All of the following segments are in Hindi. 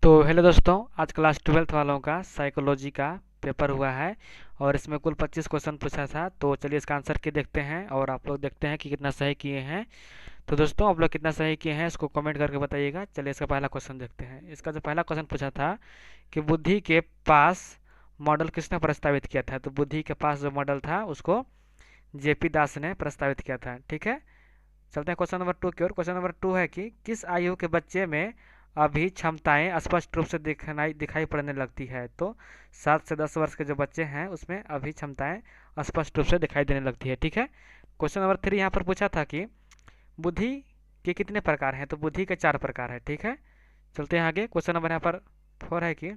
तो हेलो दोस्तों, आज क्लास 12th वालों का साइकोलॉजी का पेपर हुआ है और इसमें कुल 25 क्वेश्चन पूछा था। तो चलिए इसका आंसर की देखते हैं और आप लोग देखते हैं कि कितना सही किए हैं। तो दोस्तों, आप लोग कितना सही किए हैं इसको कमेंट करके बताइएगा। चलिए इसका पहला क्वेश्चन देखते हैं। इसका जो पहला क्वेश्चन पूछा था कि बुद्धि के पास मॉडल किसने प्रस्तावित किया था। तो बुद्धि के पास जो मॉडल था उसको जेपी दास ने प्रस्तावित किया था। ठीक है, चलते हैं क्वेश्चन नंबर 2 की ओर। क्वेश्चन नंबर 2 है कि किस आयु के बच्चे में अभी क्षमताएं स्पष्ट रूप से दिखाई दिखाई पड़ने लगती है। तो 7 से 10 वर्ष के जो बच्चे हैं उसमें अभी क्षमताएं स्पष्ट रूप से दिखाई देने लगती है। ठीक है, क्वेश्चन नंबर 3 यहाँ पर पूछा था कि बुद्धि के कितने प्रकार हैं। तो बुद्धि के 4 प्रकार है। ठीक है, चलते हैं आगे। क्वेश्चन नंबर यहाँ पर 4 है कि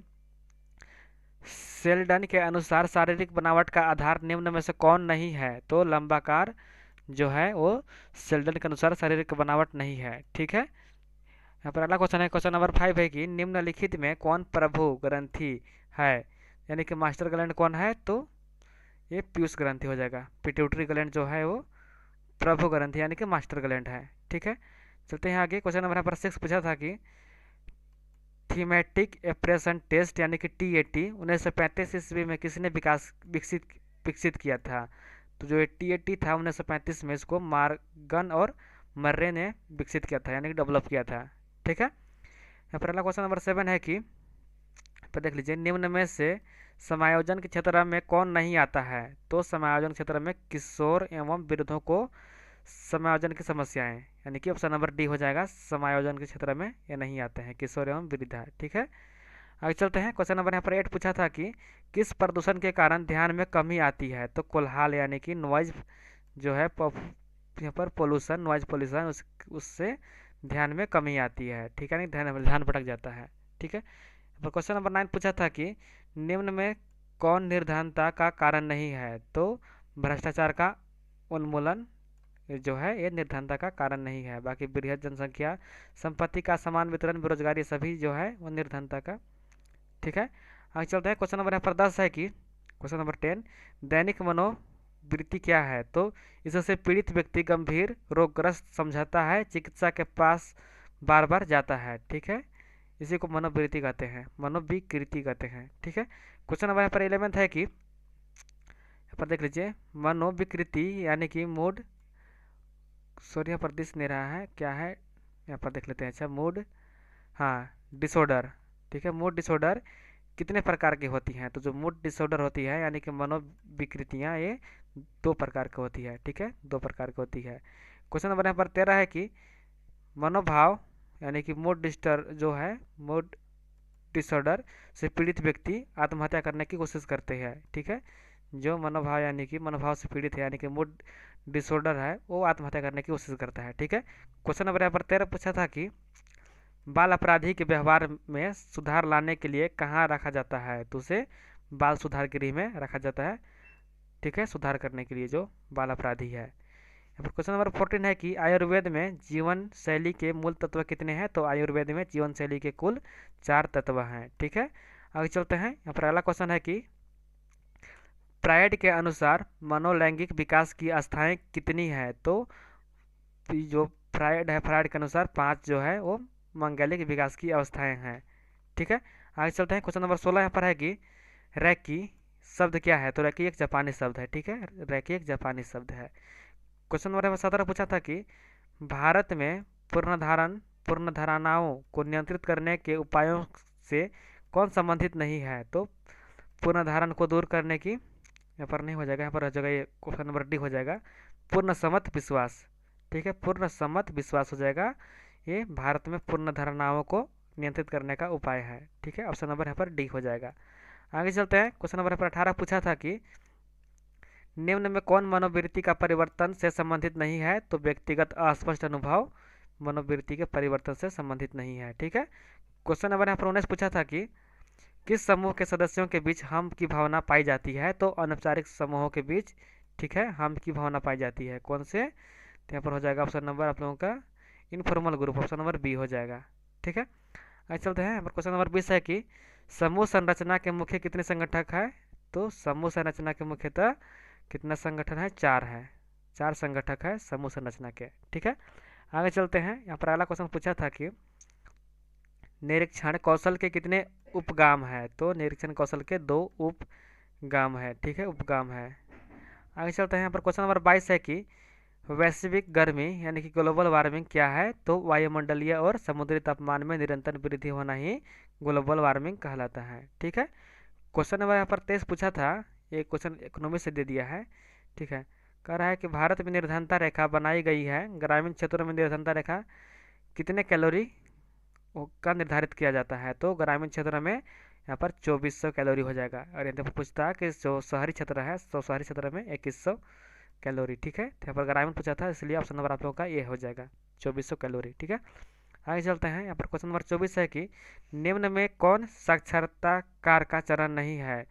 सेल्डन के अनुसार शारीरिक बनावट का आधार निम्न में से कौन नहीं है। तो लंबाकार जो है वो सेल्डन के अनुसार शारीरिक बनावट नहीं है। ठीक है, यहाँ पर अगला क्वेश्चन है। क्वेश्चन नंबर 5 है कि निम्नलिखित में कौन प्रभु ग्रंथि है, यानी कि मास्टर ग्लैंड कौन है। तो ये पीयूष ग्रंथि हो जाएगा। पिट्यूटरी ग्लैंड जो है वो प्रभु ग्रंथि यानी कि मास्टर ग्लैंड है। ठीक है, चलते हैं आगे। क्वेश्चन नंबर यहाँ पर 6 पूछा था कि थीमेटिक एप्रेशन टेस्ट यानी कि टीएटी 1935 ईस्वी में किसने विकास विकसित विकसित किया था। तो जो टीएटी था 1935 में इसको मार्गन और मर्रे ने विकसित किया था यानी कि डेवलप किया था। ठीक है, यहाँ पर अगला क्वेश्चन नंबर 7 है कि पर देख लीजिए निम्न में से समायोजन के क्षेत्र में कौन नहीं आता है। तो समायोजन क्षेत्र में किशोर एवं वृद्धों को समायोजन की समस्याएं, यानी कि ऑप्शन नंबर डी हो जाएगा। समायोजन के क्षेत्र में ये नहीं आते हैं किशोर एवं वृद्धा। ठीक है, आगे चलते हैं। क्वेश्चन नंबर यहाँ पर 8 पूछा था कि किस प्रदूषण के कारण ध्यान में कमी आती है। तो कोल्हाल यानी कि नॉइज जो है यहाँ पर पोल्यूशन, नॉइज पोल्यूशन, उससे ध्यान में कमी आती है। ठीक है, नहीं ध्यान ध्यान भटक जाता है। ठीक है, पर क्वेश्चन नंबर 9 पूछा था कि निम्न में कौन निर्धनता का कारण नहीं है। तो भ्रष्टाचार का उन्मूलन जो है ये निर्धनता का कारण नहीं है। बाकी बृहद जनसंख्या, संपत्ति का समान वितरण, बेरोजगारी सभी जो है वो निर्धनता का। ठीक है, आगे चलते हैं। क्वेश्चन नंबर यहाँ पर 10 है कि क्वेश्चन नंबर 10 दैनिक मनोवृत्ति क्या है। तो इससे पीड़ित व्यक्ति गंभीर रोगग्रस्त समझाता है, चिकित्सा के पास बार बार जाता है। ठीक है, इसी को मनोवृत्ति कहते हैं, मनोविकृति कहते हैं। ठीक है, क्वेश्चन नंबर यहाँ पर 11 है कि यहाँ पर देख लीजिए मनोविकृति यानी कि मूड, सॉरी यहाँ पर दिस नहीं रहा है, क्या है यहाँ पर देख लेते हैं। अच्छा, मूड, हाँ, डिसऑर्डर। ठीक है, मूड डिसऑर्डर कितने प्रकार की होती हैं। तो जो मूड डिसऑर्डर होती है यानी कि मनोविकृतियाँ ये 2 प्रकार की होती है। ठीक है, 2 प्रकार की होती है। क्वेश्चन नंबर यहाँ पर 13 है कि मनोभाव यानी कि मूड डिस्टर्ब जो है, मूड डिसऑर्डर से पीड़ित व्यक्ति आत्महत्या करने की कोशिश करते हैं। ठीक है, जो मनोभाव यानी कि मनोभाव से पीड़ित है यानी कि मूड डिसऑर्डर है वो आत्महत्या करने की कोशिश करता है। ठीक है, क्वेश्चन नंबर यहाँ पर 13 पूछा था कि बाल अपराधी के व्यवहार में सुधार लाने के लिए कहाँ रखा जाता है। तो उसे बाल सुधार गृह में रखा जाता है। ठीक है, सुधार करने के लिए जो बाल अपराधी है। यहाँ पर क्वेश्चन नंबर 14 है कि आयुर्वेद में जीवन शैली के मूल तत्व कितने हैं। तो आयुर्वेद में जीवन शैली के कुल 4 तत्व हैं। ठीक है, आगे चलते हैं। यहाँ पर अगला क्वेश्चन है कि फ्रायड के अनुसार मनोलैंगिक विकास की अवस्थाएं कितनी है। तो जो फ्रायड है, फ्रायड के अनुसार 5 जो है वो मांगलिक विकास की अवस्थाएं हैं। ठीक है, आगे चलते हैं। क्वेश्चन नंबर 16 यहाँ पर है कि रैकी शब्द क्या है। तो रैकी एक जापानी शब्द है। ठीक है, रैकी एक जापानी शब्द है। क्वेश्चन नंबर 17 पूछा था कि भारत में पूर्णधारणाओं को नियंत्रित करने के उपायों से कौन संबंधित नहीं है। तो पूर्णधारण को दूर करने की, यहाँ पर नहीं हो जाएगा, यहाँ पर हो जाएगा, ये क्वेश्चन नंबर डी हो जाएगा, पूर्ण सम्मत विश्वास। ठीक है, पूर्ण सम्मत विश्वास हो जाएगा। ये भारत में पूर्ण धारणाओं को नियंत्रित करने का उपाय है। ठीक है, ऑप्शन नंबर यहाँ पर डी हो जाएगा। आगे चलते हैं। क्वेश्चन नंबर यहाँ पर 18 पूछा था कि निम्न में कौन मनोवृत्ति का परिवर्तन से संबंधित नहीं है। तो व्यक्तिगत अस्पष्ट अनुभव मनोवृत्ति के परिवर्तन से संबंधित नहीं है। ठीक है, क्वेश्चन नंबर यहाँ पर 19 पूछा था कि किस समूह के सदस्यों के बीच हम की भावना पाई जाती है। तो अनौपचारिक समूहों के बीच, ठीक है, हम की भावना पाई जाती है। कौन से, तो यहाँ पर हो जाएगा ऑप्शन नंबर आप लोगों का informal group, option number B हो जाएगा। ठीक है, आगे चलते हैं। क्वेश्चन नंबर 20 है कि समूह संरचना के मुख्य कितने संगठक है। तो समूह संरचना के मुख्यतः कितना संगठन है, 4 है, 4 संगठक है समूह संरचना के। ठीक है, आगे चलते हैं। यहाँ पर अगला क्वेश्चन पूछा था कि निरीक्षण कौशल के कितने उपगाम है? तो निरीक्षण कौशल के 2 उपगाम है, ठीक है, उपगाम है। आगे चलते हैं, यहाँ पर क्वेश्चन नंबर 22 है कि वैश्विक गर्मी यानी कि ग्लोबल वार्मिंग क्या है? तो वायुमंडलीय और समुद्री तापमान में निरंतर वृद्धि होना ही ग्लोबल वार्मिंग कहलाता है, ठीक है। क्वेश्चन नंबर यहाँ पर 23 पूछा था, ये क्वेश्चन इकोनॉमी से दे दिया है, ठीक है। कह रहा है कि भारत में निर्धनता रेखा बनाई गई है, ग्रामीण क्षेत्रों में निर्धनता रेखा कितने कैलोरी का निर्धारित किया जाता है? तो ग्रामीण क्षेत्र में यहाँ पर 2400 कैलोरी हो जाएगा। और यहाँ पर पूछता है कि जो शहरी क्षेत्र है तो शहरी क्षेत्र में 2100 कैलोरी, ठीक है। तो यहाँ पर ग्रामीण पूछा था, इसलिए ऑप्शन नंबर आप लोगों का ये हो जाएगा 2400 कैलोरी, ठीक है। आगे चलते हैं, यहाँ पर क्वेश्चन नंबर 24 है कि निम्न में कौन साक्षरता कार का चरण नहीं है?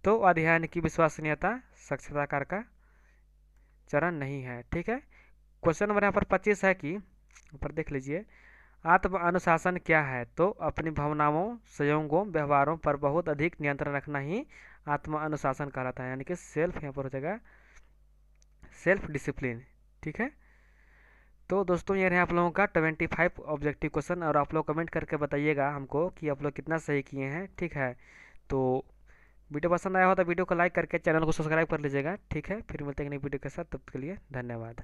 तो अध्ययन की विश्वसनीयता साक्षरता कार का चरण नहीं है, ठीक है। क्वेश्चन नंबर यहाँ पर 25 है कि ऊपर देख लीजिए, आत्म अनुशासन क्या है? तो अपनी भावनाओं, संयोगों, व्यवहारों पर बहुत अधिक नियंत्रण रखना ही आत्म अनुशासन कहलाता है, यानी कि सेल्फ, यहाँ पर हो जाएगा सेल्फ डिसिप्लिन, ठीक है। तो दोस्तों ये रहे आप लोगों का 25 ऑब्जेक्टिव क्वेश्चन, और आप लोग कमेंट करके बताइएगा हमको कि आप लोग कितना सही किए हैं, ठीक है। तो वीडियो पसंद आया हो तो वीडियो को लाइक करके चैनल को सब्सक्राइब कर लीजिएगा, ठीक है। फिर मिलते हैं नई वीडियो के साथ, तब तक के लिए धन्यवाद।